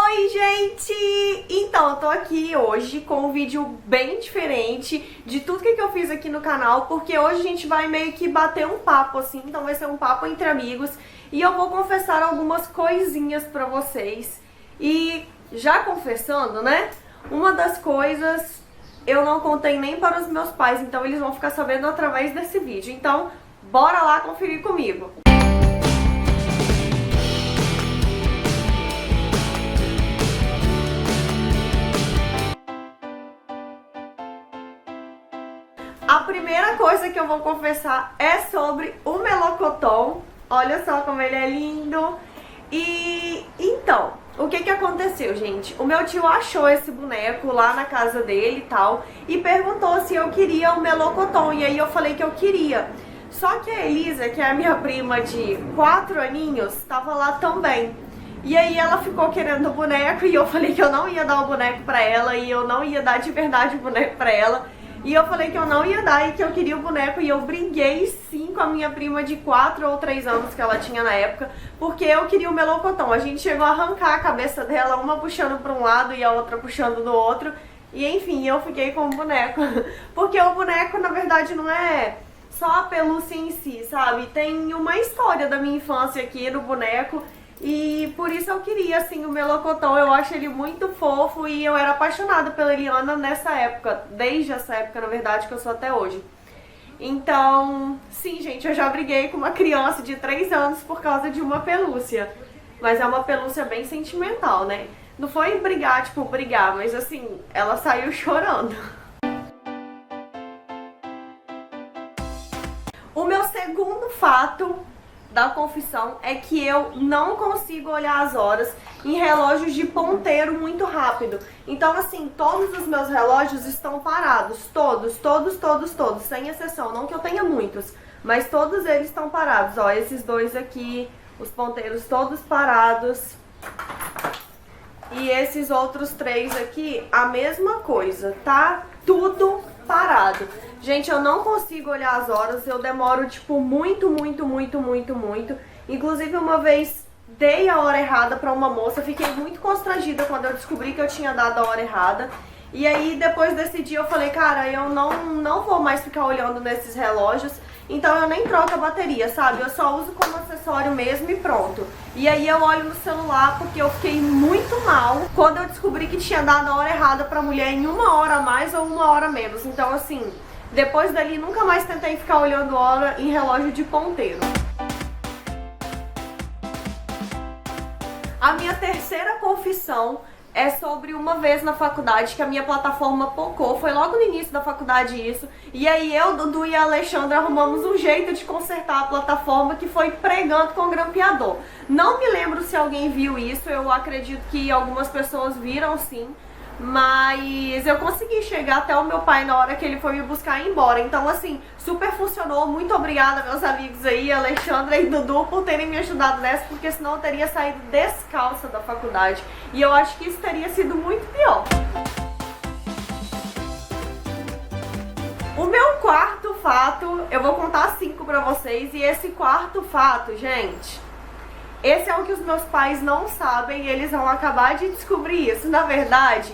Oi, gente! Então, eu tô aqui hoje com um vídeo bem diferente de tudo que eu fiz aqui no canal, porque hoje a gente vai meio que bater um papo, assim, então vai ser um papo entre amigos e eu vou confessar algumas coisinhas pra vocês. E já confessando, né, uma das coisas eu não contei nem para os meus pais, então eles vão ficar sabendo através desse vídeo. Então, bora lá conferir comigo! A primeira coisa que eu vou confessar é sobre o melocotão. Olha só como ele é lindo. E então, o que aconteceu, gente? O meu tio achou esse boneco lá na casa dele e tal, e perguntou se eu queria o melocotão, e aí eu falei que eu queria. Só que a Elisa, que é a minha prima de 4 aninhos, estava lá também. E aí ela ficou querendo o boneco e eu falei que eu não ia dar o boneco pra ela, e eu não ia dar de verdade o boneco pra ela. E eu falei que eu não ia dar e que eu queria o boneco, e eu briguei sim com a minha prima de 4 ou 3 anos que ela tinha na época, porque eu queria o melocotão. A gente chegou a arrancar a cabeça dela, uma puxando para um lado e a outra puxando do outro, e enfim, eu fiquei com o boneco. Porque o boneco, na verdade, não é só a pelúcia em si, sabe? Tem uma história da minha infância aqui no boneco, e por isso eu queria, assim, o melocotão. Eu acho ele muito fofo e eu era apaixonada pela Eliana nessa época, desde essa época, na verdade, que eu sou até hoje. Então, sim, gente, eu já briguei com uma criança de 3 anos por causa de uma pelúcia. Mas é uma pelúcia bem sentimental, né? Não foi brigar, tipo, brigar, mas assim, ela saiu chorando. O meu segundo fato da confissão é que eu não consigo olhar as horas em relógios de ponteiro muito rápido. Então, assim, todos os meus relógios estão parados, todos, sem exceção. Não que eu tenha muitos, mas todos eles estão parados. Ó, esses dois aqui, os ponteiros todos parados. E esses outros 3 aqui, a mesma coisa, tá? Tudo parado. Gente, eu não consigo olhar as horas, eu demoro, tipo, muito. Inclusive, uma vez dei a hora errada pra uma moça, fiquei muito constrangida quando eu descobri que eu tinha dado a hora errada. E aí, depois desse dia, eu falei, cara, eu não vou mais ficar olhando nesses relógios, então eu nem troco a bateria, sabe? Eu só uso como acessório mesmo e pronto. E aí eu olho no celular porque eu fiquei muito mal quando eu descobri que tinha dado a hora errada pra mulher em 1 hora a mais ou 1 hora a menos. Então, assim, depois dali nunca mais tentei ficar olhando hora em relógio de ponteiro. A minha terceira confissão é sobre uma vez na faculdade que a minha plataforma pocou. Foi logo no início da faculdade isso. E aí eu, Dudu e a Alexandra arrumamos um jeito de consertar a plataforma, que foi pregando com grampeador. Não me lembro se alguém viu isso, eu acredito que algumas pessoas viram sim. Mas eu consegui chegar até o meu pai na hora que ele foi me buscar e ir embora. Então, assim, super funcionou. Muito obrigada, meus amigos aí, Alexandra e Dudu, por terem me ajudado nessa, porque senão eu teria saído descalça da faculdade. E eu acho que isso teria sido muito pior. O meu quarto fato, eu vou contar 5 pra vocês. E esse quarto fato, gente, esse é o que os meus pais não sabem e eles vão acabar de descobrir isso. Na verdade,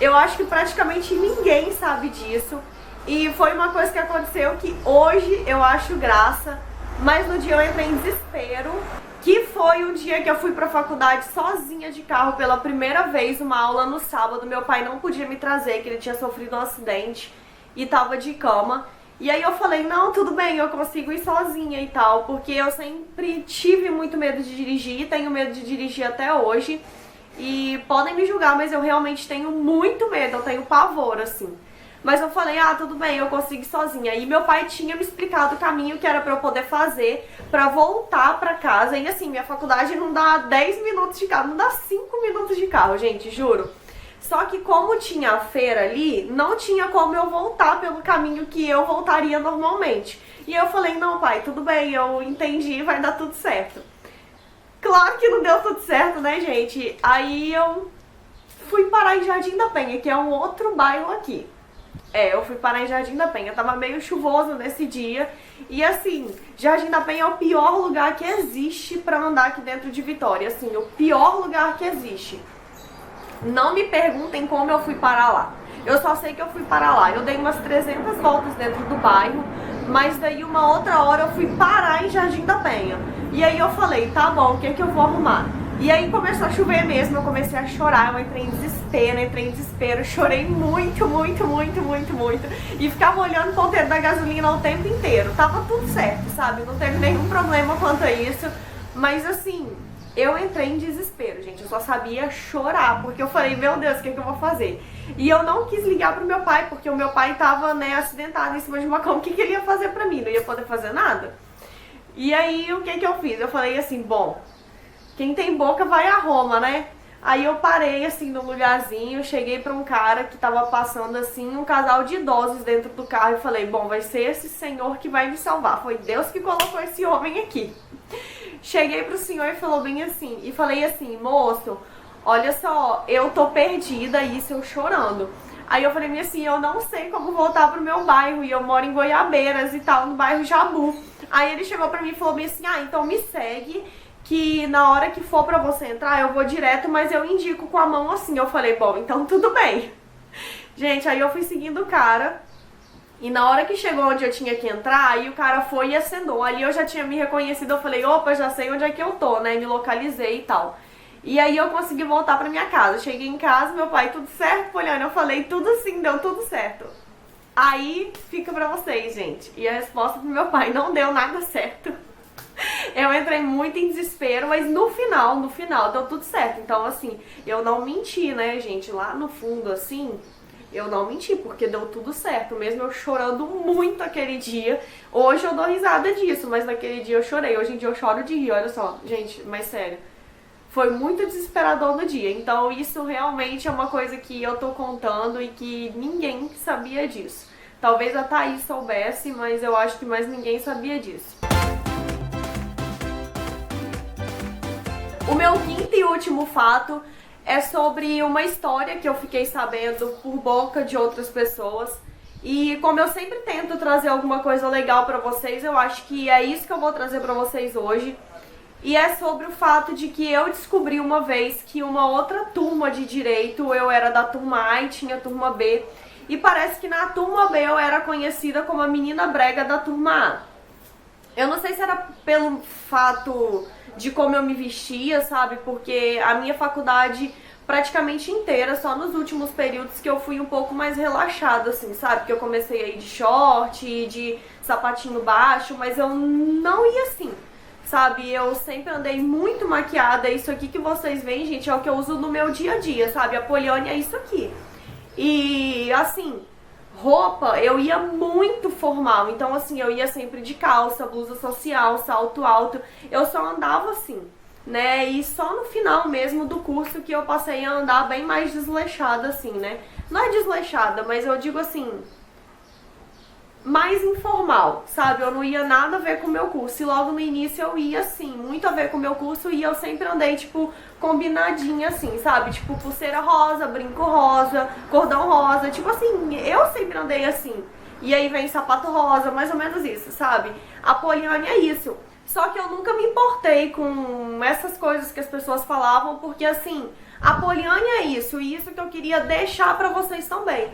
eu acho que praticamente ninguém sabe disso. E foi uma coisa que aconteceu que hoje eu acho graça, mas no dia eu entrei em desespero. Que foi um dia que eu fui pra faculdade sozinha de carro pela primeira vez, uma aula no sábado. Meu pai não podia me trazer, que ele tinha sofrido um acidente e tava de cama. E aí eu falei, não, tudo bem, eu consigo ir sozinha e tal, porque eu sempre tive muito medo de dirigir, tenho medo de dirigir até hoje. E podem me julgar, mas eu realmente tenho muito medo, eu tenho pavor, assim. Mas eu falei, ah, tudo bem, eu consigo ir sozinha. E meu pai tinha me explicado o caminho que era pra eu poder fazer pra voltar pra casa. E assim, minha faculdade não dá 10 minutos de carro, não dá 5 minutos de carro, gente, juro. Só que como tinha a feira ali, não tinha como eu voltar pelo caminho que eu voltaria normalmente. E eu falei, não, pai, tudo bem, eu entendi, vai dar tudo certo. Claro que não deu tudo certo, né, gente? Aí eu fui parar em Jardim da Penha, que é um outro bairro aqui. Eu fui parar em Jardim da Penha, tava meio chuvoso nesse dia. E assim, Jardim da Penha é o pior lugar que existe pra andar aqui dentro de Vitória. Assim, o pior lugar que existe. Não me perguntem como eu fui parar lá. Eu só sei que eu fui parar lá. Eu dei umas 300 voltas dentro do bairro, mas daí uma outra hora eu fui parar em Jardim da Penha. E aí eu falei, tá bom, o que é que eu vou arrumar? E aí começou a chover mesmo, eu comecei a chorar, eu entrei em desespero, chorei muito, muito, muito, muito, muito. E ficava olhando o ponteiro da gasolina o tempo inteiro. Tava tudo certo, sabe? Não teve nenhum problema quanto a isso. Mas assim, eu entrei em desespero, gente. Eu só sabia chorar, porque eu falei, meu Deus, o que é que eu vou fazer? E eu não quis ligar pro meu pai, porque o meu pai tava, né, acidentado em cima de uma cama. O que ele ia fazer pra mim? Não ia poder fazer nada? E aí, o que que eu fiz? Eu falei assim, bom, quem tem boca vai a Roma, né? Aí eu parei assim no lugarzinho, cheguei pra um cara que tava passando assim, um casal de idosos dentro do carro e falei, bom, vai ser esse senhor que vai me salvar. Foi Deus que colocou esse homem aqui. Cheguei pro senhor e falou bem assim, e falei assim, moço, olha só, eu tô perdida, isso eu chorando. Aí eu falei assim, eu não sei como voltar pro meu bairro, e eu moro em Goiabeiras e tal, no bairro Jabu. Aí ele chegou pra mim e falou bem assim, ah, então me segue, que na hora que for pra você entrar, eu vou direto, mas eu indico com a mão assim. Eu falei, bom, então tudo bem. Gente, aí eu fui seguindo o cara, e na hora que chegou onde eu tinha que entrar, aí o cara foi e acenou. Ali eu já tinha me reconhecido, eu falei, opa, já sei onde é que eu tô, né? Me localizei e tal. E aí eu consegui voltar pra minha casa. Cheguei em casa, meu pai, tudo certo, Poliana? Eu falei, tudo sim, deu tudo certo. Aí fica pra vocês, gente. E a resposta pro meu pai, não deu nada certo. Eu entrei muito em desespero, mas no final deu tudo certo. Então assim, eu não menti, né, gente? Lá no fundo, assim, eu não menti, porque deu tudo certo. Mesmo eu chorando muito aquele dia. Hoje eu dou risada disso, mas naquele dia eu chorei. Hoje em dia eu choro de rir, olha só. Gente, mas sério, foi muito desesperador no dia. Então isso realmente é uma coisa que eu tô contando e que ninguém sabia disso. Talvez a Thaís soubesse, mas eu acho que mais ninguém sabia disso. O meu quinto e último fato é sobre uma história que eu fiquei sabendo por boca de outras pessoas. E como eu sempre tento trazer alguma coisa legal pra vocês, eu acho que é isso que eu vou trazer pra vocês hoje. E é sobre o fato de que eu descobri uma vez que uma outra turma de direito, eu era da turma A e tinha a turma B, e parece que na turma B eu era conhecida como a menina brega da turma A. Eu não sei se era pelo fato de como eu me vestia, sabe? Porque a minha faculdade praticamente inteira, só nos últimos períodos que eu fui um pouco mais relaxada, assim, sabe? Que eu comecei a ir de short, de sapatinho baixo, mas eu não ia assim, sabe? Eu sempre andei muito maquiada. Isso aqui que vocês veem, gente, é o que eu uso no meu dia a dia, sabe? A Poliane é isso aqui. E, assim, roupa, eu ia muito formal. Então, assim, eu ia sempre de calça, blusa social, salto alto. Eu só andava assim, né? E só no final mesmo do curso que eu passei a andar bem mais desleixada, assim, né? Não é desleixada, mas eu digo assim, mais informal, sabe? Eu não ia nada a ver com o meu curso. E logo no início eu ia, assim, muito a ver com o meu curso. E eu sempre andei, tipo, combinadinha, assim, sabe? Tipo, pulseira rosa, brinco rosa, cordão rosa. Tipo assim, eu sempre andei assim. E aí vem sapato rosa, mais ou menos isso, sabe? A Poliane é isso. Só que eu nunca me importei com essas coisas que as pessoas falavam. Porque, assim, a Poliane é isso. E isso que eu queria deixar pra vocês também.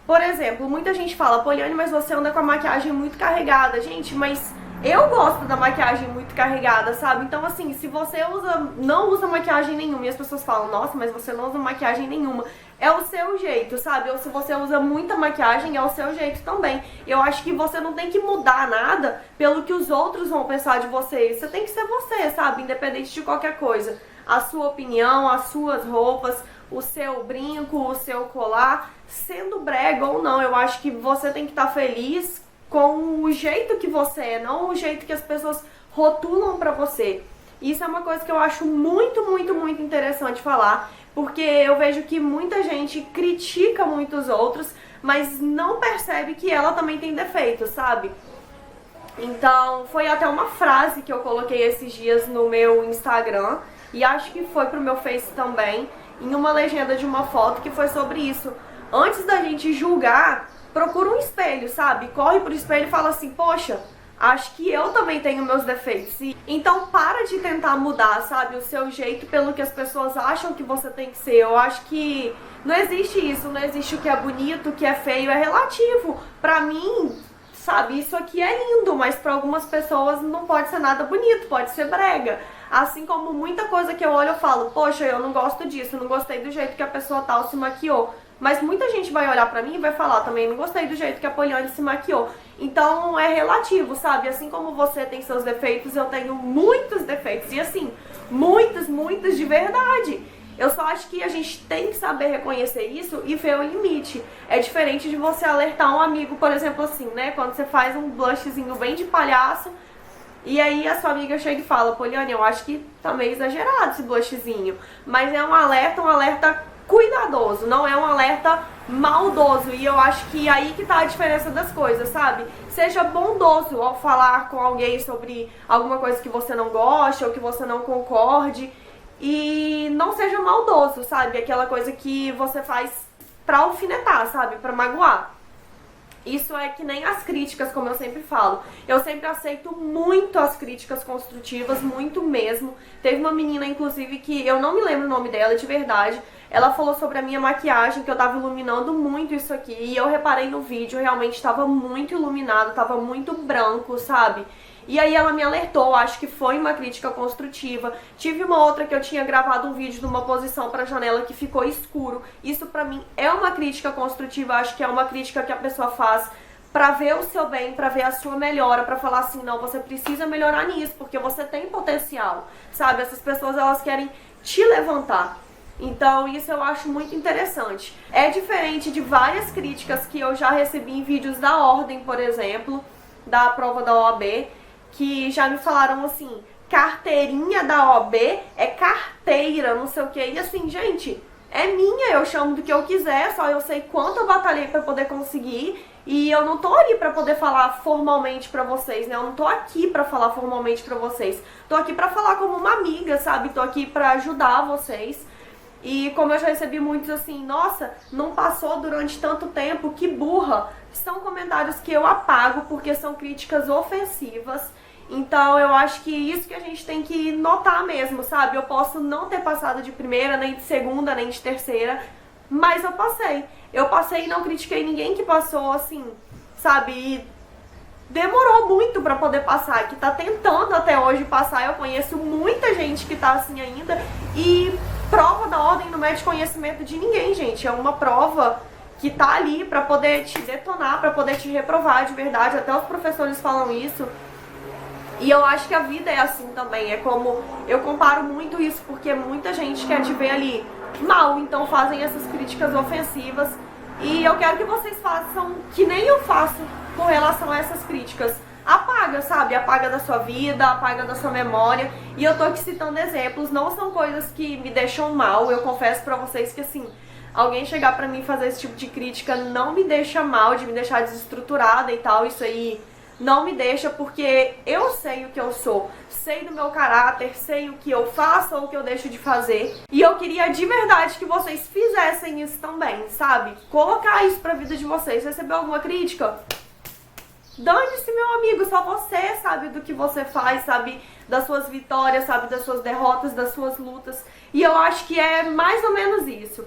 Por exemplo, muita gente fala, Poliane, mas você anda com a maquiagem muito carregada. Gente, mas eu gosto da maquiagem muito carregada, sabe? Então, assim, se você não usa maquiagem nenhuma e as pessoas falam, nossa, mas você não usa maquiagem nenhuma, é o seu jeito, sabe? Ou se você usa muita maquiagem, é o seu jeito também. Eu acho que você não tem que mudar nada pelo que os outros vão pensar de você. Você tem que ser você, sabe? Independente de qualquer coisa. A sua opinião, as suas roupas, o seu brinco, o seu colar, sendo brega ou não, eu acho que você tem que estar feliz com o jeito que você é, não o jeito que as pessoas rotulam pra você. Isso é uma coisa que eu acho muito, muito, muito interessante falar, porque eu vejo que muita gente critica muitos outros, mas não percebe que ela também tem defeitos, sabe? Então, foi até uma frase que eu coloquei esses dias no meu Instagram, e acho que foi pro meu Face também, em uma legenda de uma foto que foi sobre isso. Antes da gente julgar, procura um espelho, sabe? Corre pro espelho e fala assim, poxa, acho que eu também tenho meus defeitos. Então para de tentar mudar, sabe, o seu jeito pelo que as pessoas acham que você tem que ser. Eu acho que não existe isso, não existe o que é bonito, o que é feio, é relativo. Pra mim, sabe, isso aqui é lindo, mas pra algumas pessoas não pode ser nada bonito, pode ser brega. Assim como muita coisa que eu olho eu falo, poxa, eu não gosto disso, não gostei do jeito que a pessoa tal se maquiou. Mas muita gente vai olhar pra mim e vai falar também, não gostei do jeito que a Poliane se maquiou. Então é relativo, sabe? Assim como você tem seus defeitos, eu tenho muitos defeitos. E assim, muitos de verdade. Eu só acho que a gente tem que saber reconhecer isso e ver o limite. É diferente de você alertar um amigo, por exemplo, assim, né? Quando você faz um blushzinho bem de palhaço, e aí a sua amiga chega e fala, Poliane, eu acho que tá meio exagerado esse blushzinho. Mas é um alerta cuidadoso, não é um alerta maldoso. E eu acho que aí que tá a diferença das coisas, sabe? Seja bondoso ao falar com alguém sobre alguma coisa que você não gosta ou que você não concorde. E não seja maldoso, sabe? Aquela coisa que você faz pra alfinetar, sabe? Pra magoar. Isso é que nem as críticas, como eu sempre falo. Eu sempre aceito muito as críticas construtivas, muito mesmo. Teve uma menina, inclusive, que eu não me lembro o nome dela de verdade. Ela falou sobre a minha maquiagem, que eu tava iluminando muito isso aqui. E eu reparei no vídeo, realmente tava muito iluminado, tava muito branco, sabe? E aí ela me alertou, acho que foi uma crítica construtiva. Tive uma outra que eu tinha gravado um vídeo de uma posição pra janela que ficou escuro. Isso pra mim é uma crítica construtiva, acho que é uma crítica que a pessoa faz pra ver o seu bem, pra ver a sua melhora, pra falar assim, não, você precisa melhorar nisso, porque você tem potencial, sabe? Essas pessoas, elas querem te levantar. Então isso eu acho muito interessante. É diferente de várias críticas que eu já recebi em vídeos da Ordem, por exemplo, da prova da OAB, que já me falaram assim, carteirinha da OAB é carteira, não sei o que. E assim, gente, é minha, eu chamo do que eu quiser, só eu sei quanto eu batalhei pra poder conseguir. E eu não tô ali pra poder falar formalmente pra vocês, né? Eu não tô aqui pra falar formalmente pra vocês. Tô aqui pra falar como uma amiga, sabe? Tô aqui pra ajudar vocês. E como eu já recebi muitos assim, nossa, não passou durante tanto tempo, que burra. São comentários que eu apago porque são críticas ofensivas. Então eu acho que isso que a gente tem que notar mesmo, sabe? Eu posso não ter passado de primeira, nem de segunda, nem de terceira, mas eu passei. Eu passei e não critiquei ninguém que passou, assim, sabe? E demorou muito pra poder passar, que tá tentando até hoje passar. Eu conheço muita gente que tá assim ainda. E prova da Ordem não mede conhecimento de ninguém, gente. É uma prova que tá ali pra poder te detonar, pra poder te reprovar de verdade. Até os professores falam isso. E eu acho que a vida é assim também. É como, eu comparo muito isso porque muita gente quer te ver ali mal, então fazem essas críticas ofensivas. E eu quero que vocês façam que nem eu faço com relação a essas críticas. Apaga, sabe? Apaga da sua vida, apaga da sua memória. E eu tô aqui citando exemplos, não são coisas que me deixam mal. Eu confesso pra vocês que assim, alguém chegar pra mim e fazer esse tipo de crítica não me deixa mal, de me deixar desestruturada e tal. Isso aí não me deixa, porque eu sei o que eu sou, sei do meu caráter, sei o que eu faço ou o que eu deixo de fazer. E eu queria de verdade que vocês fizessem isso também, sabe? Colocar isso pra vida de vocês. Recebeu alguma crítica? Dane-se, meu amigo, só você sabe do que você faz, sabe das suas vitórias, sabe das suas derrotas, das suas lutas. E eu acho que é mais ou menos isso.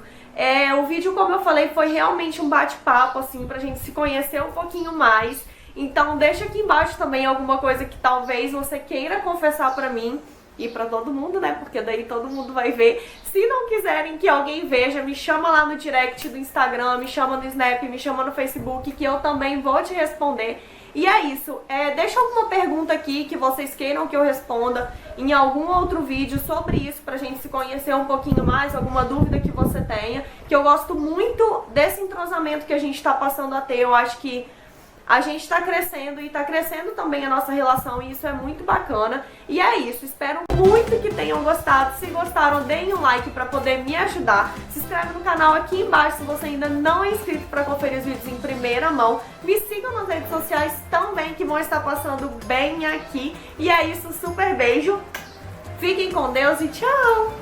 O vídeo, como eu falei, foi realmente um bate-papo, assim, pra gente se conhecer um pouquinho mais. Então deixa aqui embaixo também alguma coisa que talvez você queira confessar pra mim e pra todo mundo, né? Porque daí todo mundo vai ver. Se não quiserem que alguém veja, me chama lá no direct do Instagram, me chama no Snap, me chama no Facebook, que eu também vou te responder. E é isso. Deixa alguma pergunta aqui que vocês queiram que eu responda em algum outro vídeo sobre isso, pra gente se conhecer um pouquinho mais, alguma dúvida que você tenha. Que eu gosto muito desse entrosamento que a gente tá passando a ter. Eu acho que a gente tá crescendo e tá crescendo também a nossa relação e isso é muito bacana. E é isso, espero muito que tenham gostado. Se gostaram, deem um like pra poder me ajudar. Se inscreve no canal aqui embaixo se você ainda não é inscrito pra conferir os vídeos em primeira mão. Me sigam nas redes sociais também, que vão estar passando bem aqui. E é isso, super beijo. Fiquem com Deus e tchau!